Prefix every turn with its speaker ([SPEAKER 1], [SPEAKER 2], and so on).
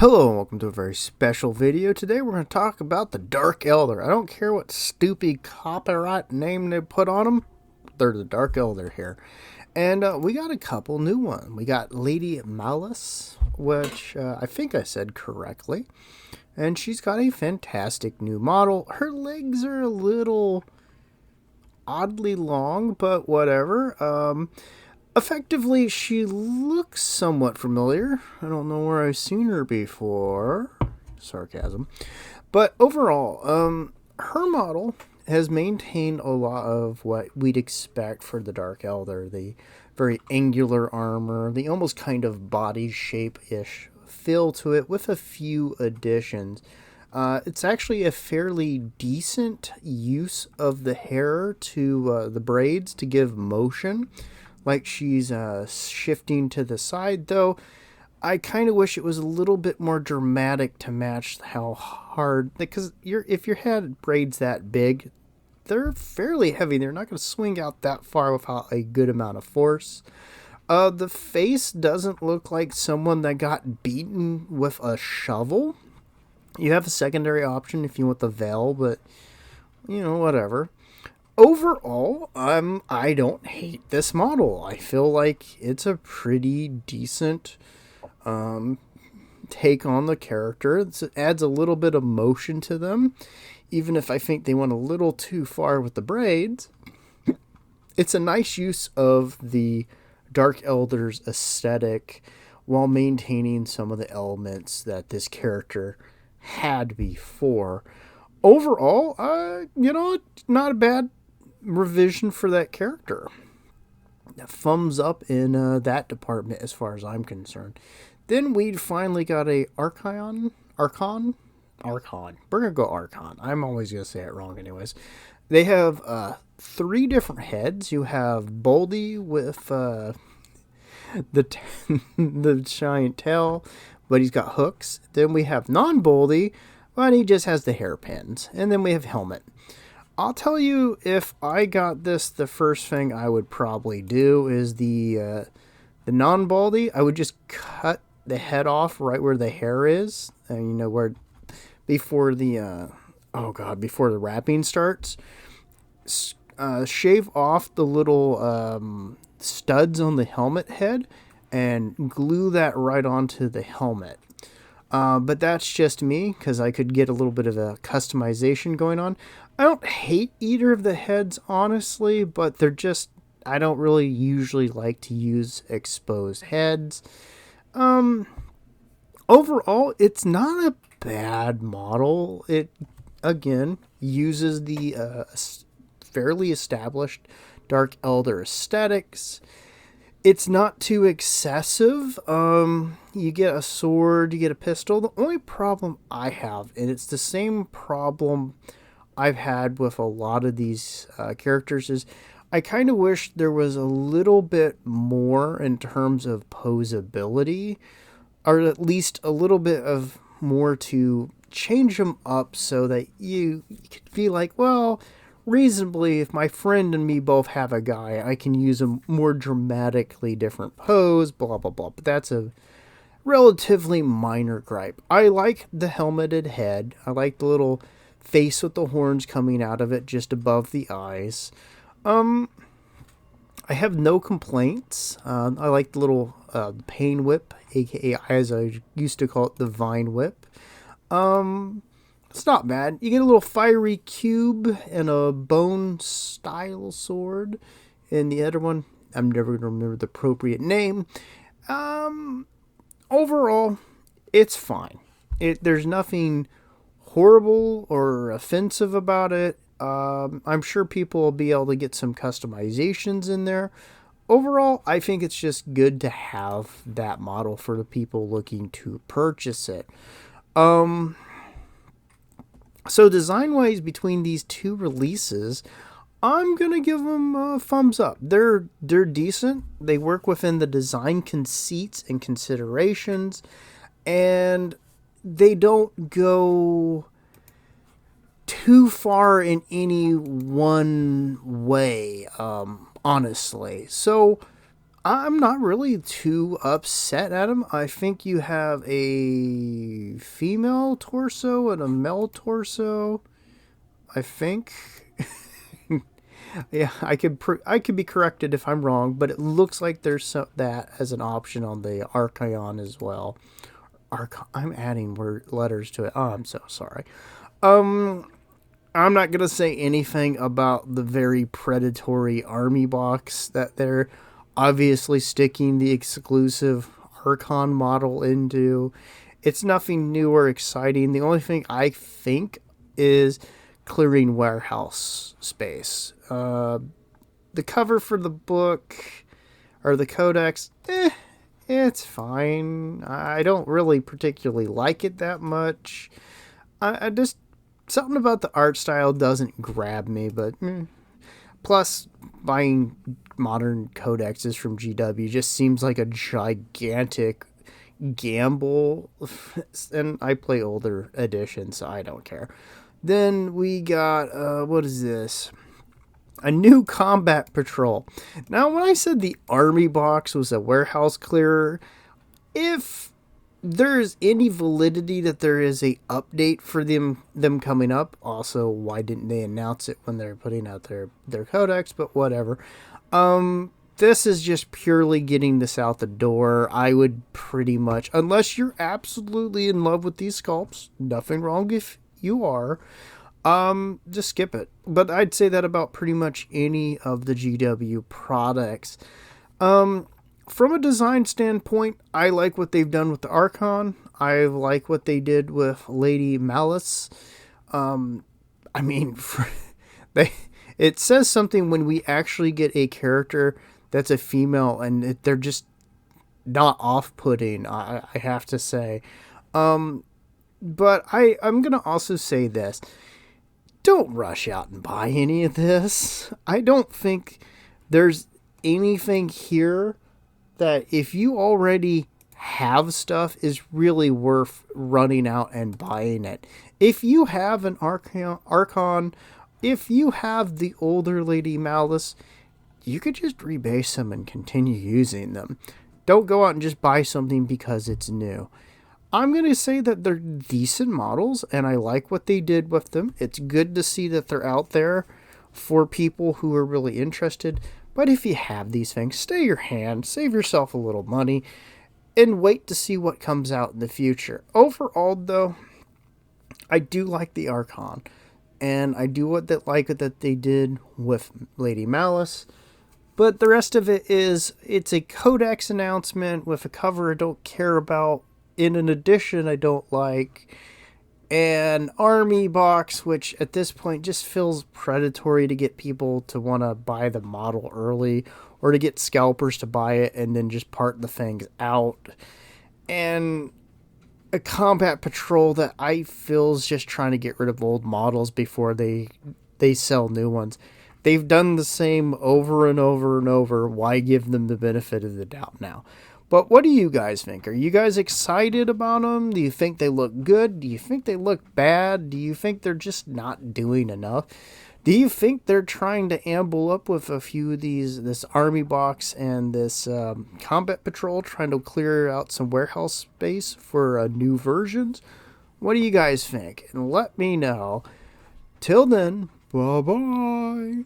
[SPEAKER 1] Hello and welcome to a very special video. Today we're going to talk about the Dark Elder. I don't care what stupid copyright name they put on them. They're the Dark Elder here. And we got a couple new ones. We got Lady Malys, which I think I said correctly. And she's got a fantastic new model. Her legs are a little oddly long, but whatever. Effectively, she looks somewhat familiar. I don't know where I've seen her before. Sarcasm. But overall, her model has maintained a lot of what we'd expect for the Dark Elder. The very angular armor, the almost kind of body shape-ish feel to it with a few additions. It's actually a fairly decent use of the hair to the braids to give motion. Like she's shifting to the side, though I kind of wish it was a little bit more dramatic to match how hard, because if your head braids that big, they're fairly heavy. They're not going to swing out that far without a good amount of force. The face doesn't look like someone that got beaten with a shovel. You have a secondary option if you want the veil, but, whatever. Overall, I don't hate this model. I feel like it's a pretty decent take on the character. It adds a little bit of motion to them, even if I think they went a little too far with the braids. It's a nice use of the Dark Elder's aesthetic while maintaining some of the elements that this character had before. Overall, not a bad revision for that character. Thumbs up in that department as far as I'm concerned. Then we finally got a Archon. We're gonna go Archon. I'm always gonna say it wrong anyways. They have 3 different heads. You have Boldy with the the giant tail, but he's got hooks. Then we have non-Boldy, but he just has the hairpins. And then we have Helmet. I'll tell you, if I got this, the first thing I would probably do is the non-Baldy. I would just cut the head off right where the hair is, where before the before the wrapping starts. Shave off the little studs on the helmet head and glue that right onto the helmet. But that's just me, because I could get a little bit of a customization going on. I don't hate either of the heads, honestly, but I don't really usually like to use exposed heads. Overall, it's not a bad model. It, again, uses the fairly established Dark Elder aesthetics. It's not too excessive. You get a sword, you get a pistol. The only problem I have, and it's the same problem I've had with a lot of these characters, is I kind of wish there was a little bit more in terms of posability, or at least a little bit of more to change them up so that you could be like, well, reasonably, if my friend and me both have a guy, I can use a more dramatically different pose, blah, blah, blah. But that's a relatively minor gripe. I like the helmeted head. I like the little face with the horns coming out of it just above the eyes. I have no complaints. I like the little pain whip, aka as I used to call it, the vine whip. It's not bad. You get a little fiery cube and a bone style sword. And the other one, I'm never going to remember the appropriate name. Overall, it's fine. There's nothing horrible or offensive about it. I'm sure people will be able to get some customizations in there. Overall, I think it's just good to have that model for the people looking to purchase it. So design-wise, between these 2 releases, I'm going to give them a thumbs up. They're decent. They work within the design conceits and considerations, and they don't go too far in any one way, honestly. So I'm not really too upset at them. I think you have a female torso and a male torso, I think. Yeah, I could be corrected if I'm wrong, but it looks like there's that as an option on the Archaon as well. I'm adding letters to it. Oh, I'm so sorry. I'm not gonna say anything about the very predatory army box that they're obviously sticking the exclusive Archon model into. It's nothing new or exciting. The only thing I think is clearing warehouse space. The cover for the book or the codex, it's fine. I don't really particularly like it that much. I just something about the art style doesn't grab me, but plus buying modern codexes from GW just seems like a gigantic gamble, and I play older editions, so I don't care. Then we got what is this? A new combat patrol. Now, when I said the army box was a warehouse clearer, if there's any validity that there is a update for them coming up, also why didn't they announce it when they're putting out their codex? But whatever. This is just purely getting this out the door. I would pretty much, unless you're absolutely in love with these sculpts, nothing wrong if you are. Just skip it. But I'd say that about pretty much any of the GW products. From a design standpoint, I like what they've done with the Archon. I like what they did with Lady Malys. I mean, it says something when we actually get a character that's a female and they're just not off-putting, I have to say. But I'm going to also say this. Don't rush out and buy any of this. I don't think there's anything here that if you already have stuff is really worth running out and buying it. If you have an Archon, if you have the older Lady Malys, you could just rebase them and continue using them. Don't go out and just buy something because it's new. I'm going to say that they're decent models, and I like what they did with them. It's good to see that they're out there for people who are really interested. But if you have these things, stay your hand, save yourself a little money, and wait to see what comes out in the future. Overall, though, I do like the Archon, and I do like that they did with Lady Malys. But the rest of it it's a codex announcement with a cover I don't care about, in an edition I don't like, an army box, which at this point just feels predatory to get people to want to buy the model early or to get scalpers to buy it and then just part the things out. And a combat patrol that I feel is just trying to get rid of old models before they sell new ones. They've done the same over and over and over. Why give them the benefit of the doubt now? But what do you guys think? Are you guys excited about them? Do you think they look good? Do you think they look bad? Do you think they're just not doing enough? Do you think they're trying to amble up with a few of this army box and this combat patrol, trying to clear out some warehouse space for new versions? What do you guys think? And let me know. Till then, bye-bye.